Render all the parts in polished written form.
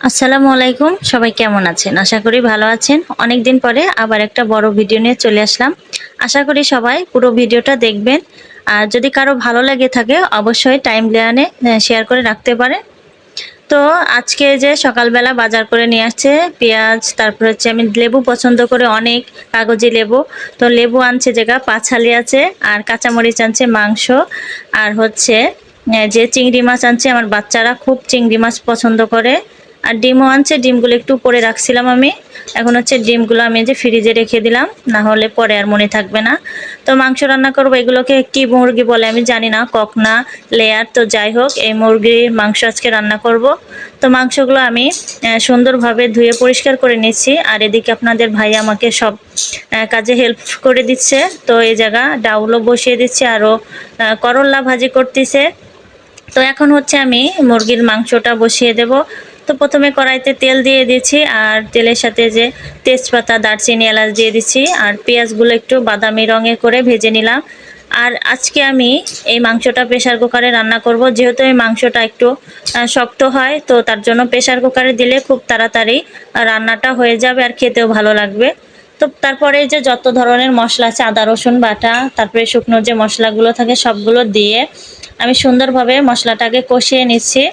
আসসালামু আলাইকুম। সবাই কেমন আছেন? আশা করি ভালো আছেন। অনেকদিন পরে আবার একটা বড় ভিডিও নিয়ে চলে আসলাম। আশা করি সবাই পুরো ভিডিওটা দেখবেন। আর যদি কারো ভালো লেগে থাকে অবশ্যই টাইমলাইনে শেয়ার করে রাখতে পারেন। তো আজকে যে সকালবেলা বাজার করে নিয়ে আসছে পেঁয়াজ, তারপর হচ্ছে আমি লেবু পছন্দ করি অনেক, কাগজি লেবু। তো লেবু আনছে যেটা পাঁচহালি আছে, আর কাঁচামরিচ আনছে, মাংস, আর হচ্ছে যে চিংড়ি মাছ আনছে। আমার বাচ্চারা খুব চিংড়ি মাছ পছন্দ করে। আর ডিমও আনছে, ডিমগুলো একটু পরে রাখছিলাম আমি। এখন হচ্ছে ডিমগুলো আমি যে ফ্রিজে রেখে দিলাম, না হলে পরে আর মনে থাকবে না। তো মাংস রান্না করবো, এগুলোকে কি মুরগি বলে আমি জানি না, কক না লেয়ার, তো যাই হোক এই মুরগির মাংস আজকে রান্না করব। তো মাংসগুলো আমি সুন্দরভাবে ধুয়ে পরিষ্কার করে নিচ্ছি। আর এদিকে আপনাদের ভাই আমাকে সব কাজে হেল্প করে দিচ্ছে। তো এই জায়গা ডাউলও বসিয়ে দিচ্ছে, আরও করল্লা ভাজি করতেছে। তো এখন হচ্ছে আমি মুরগির মাংসটা বসিয়ে দেব। তো প্রথমে কড়াইতে তেল দিয়ে দিচ্ছি, আর তেলের সাথে যে তেজপাতা, দারচিনি, এলাচ দিয়ে দিচ্ছি, আর পেঁয়াজগুলো একটু বাদামি রঙে করে ভেজে নিলাম। আর আজকে আমি এই মাংসটা প্রেসার কুকারে রান্না করব, যেহেতু এই মাংসটা একটু শক্ত হয়, তো তার জন্য প্রেসার কুকারে দিলে খুব তাড়াতাড়ি রান্নাটা হয়ে যাবে আর খেতেও ভালো লাগবে। তো তারপরে যে যত ধরনের মশলা আছে, আদা রসুন বাটা, তারপরে শুকনো যে মশলাগুলো থাকে সবগুলো দিয়ে আমি সুন্দরভাবে মশলাটাকে কষিয়ে নিচ্ছি।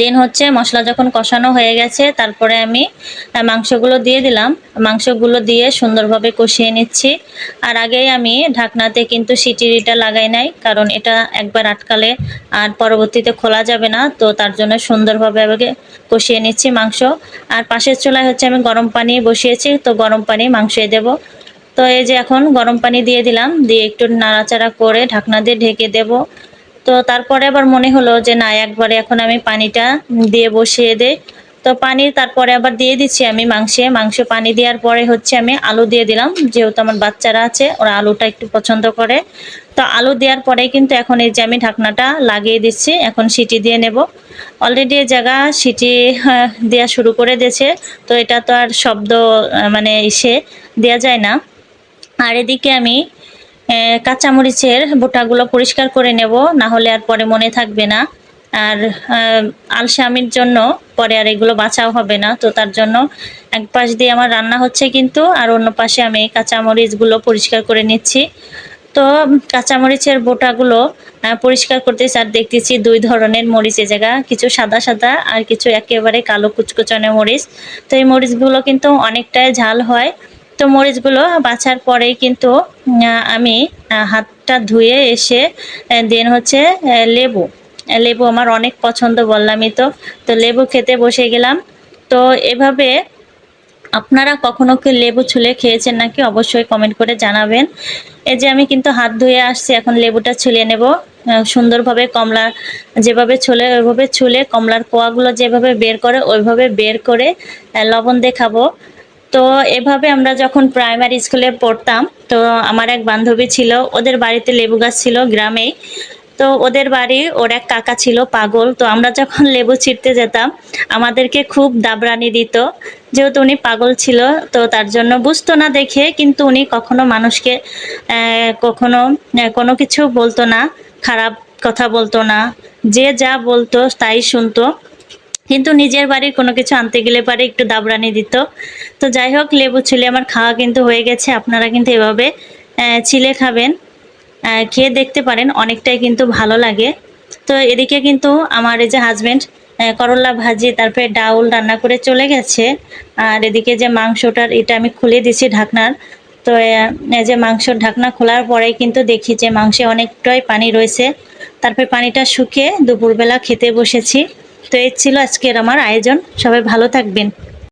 দেন হচ্ছে মশলা যখন কষানো হয়ে গেছে, তারপরে আমি মাংসগুলো দিয়ে দিলাম। মাংসগুলো দিয়ে সুন্দরভাবে কষিয়ে নিচ্ছি। আর আগেই আমি ঢাকনাতে কিন্তু সিটিটা লাগাই নাই, কারণ এটা একবার আটকালে আর পরবর্তীতে খোলা যাবে না। তো তার জন্য সুন্দরভাবে আগে কষিয়ে নিচ্ছি মাংস। আর পাশের চুলায় হচ্ছে আমি গরম পানি বসিয়েছি, তো গরম পানি মাংসে দেব। তো এই যে এখন গরম পানি দিয়ে দিলাম, দিয়ে একটু নাড়াচাড়া করে ঢাকনা দিয়ে ঢেকে দেব। তো তারপরে আবার মনে হলো যে না, একবারে এখন আমি পানিটা দিয়ে বসিয়ে দেই। তো পানি তারপরে আবার দিয়ে দিচ্ছি আমি মাংস পানি দেওয়ার পরে হচ্ছে আমি আলু দিয়ে দিলাম, যেহেতু আমার বাচ্চারা আছে ওরা আলুটা একটু পছন্দ করে। তো আলু দেওয়ার পরে কিন্তু এখন এই যে আমি ঢাকনাটা লাগিয়ে দিচ্ছি, এখন সিটি দিয়ে নেব। অলরেডি এই জায়গা সিটি দেওয়া শুরু করে দিয়েছে। তো এটা তো আর শব্দ মানে ইসে দেওয়া যায় না। আর এদিকে আমি কাঁচামরিচের বোটাগুলো পরিষ্কার করে নেব, না হলে আর পরে মনে থাকবে না। আর আলসামির জন্য পরে আর এগুলো বাছাও হবে না। তো তার জন্য এক পাশ দিয়ে আমার রান্না হচ্ছে কিন্তু, আর অন্য পাশে আমি কাঁচামরিচগুলো পরিষ্কার করে নিচ্ছি। তো কাঁচামরিচের বোটাগুলো পরিষ্কার করতেছি, আর দেখতেছি দুই ধরনের মরিচ এ জায়গা, কিছু সাদা সাদা আর কিছু একেবারে কালো কুচকুচানো মরিচ। তো এই মরিচগুলো কিন্তু অনেকটাই ঝাল হয়। তো মরিচগুলো বাছার পরেই কিন্তু আমি হাতটা ধুয়ে এসে দেন হচ্ছে লেবু লেবু আমার অনেক পছন্দ বললামই তো। তো লেবু খেতে বসে গেলাম। তো এভাবে আপনারা কখনো কি লেবু ছুলে খেয়েছেন নাকি অবশ্যই কমেন্ট করে জানাবেন। এই যে আমি কিন্তু হাত ধুয়ে আসছি, এখন লেবুটা ছুলে নেব। সুন্দরভাবে কমলা যেভাবে ছুলে ওইভাবে ছুলে কমলার কোয়াগুলো যেভাবে বের করে ওইভাবে বের করে লবণ দিয়ে খাবো। তো এভাবে আমরা যখন প্রাইমারি স্কুলে পড়তাম, তো আমার এক বান্ধবী ছিল, ওদের বাড়িতে লেবু গাছ ছিল গ্রামেই। তো ওদের বাড়ি ওর এক কাকা ছিল পাগল। তো আমরা যখন লেবু ছিঁড়তে যেতাম আমাদেরকে খুব দাবরানি দিত, যেহেতু উনি পাগল ছিল। তো তার জন্য বুঝতো না দেখে, কিন্তু উনি কখনো মানুষকে কখনো কোনো কিছু বলতো না, খারাপ কথা বলতো না, যে যা বলতো তাই শুনতো। কিন্তু নিজের বাড়ির কোনো কিছু আনতে গেলে পারে একটু দাবরানি দিত। তো যাই হোক, লেবু ছিলে আমার খাওয়া কিন্তু হয়ে গেছে। আপনারা কিন্তু এভাবে ছিলে খাবেন, খেয়ে দেখতে পারেন, অনেকটাই কিন্তু ভালো লাগে। তো এদিকে কিন্তু আমার এই যে হাজবেন্ড করলা ভাজি তারপরে ডাউল রান্না করে চলে গেছে। আর এদিকে যে মাংসটার এটা আমি খুলে দিছি ঢাকনার। তো এই যে মাংসর ঢাকনা খোলার পরে কিন্তু দেখি যে মাংসে অনেকটাই পানি রয়েছে। তারপরে পানিটা শুকিয়ে দুপুরবেলা খেতে বসেছি। তো এই ছিল আজকের আমার আয়োজন। সবাই ভালো থাকবেন।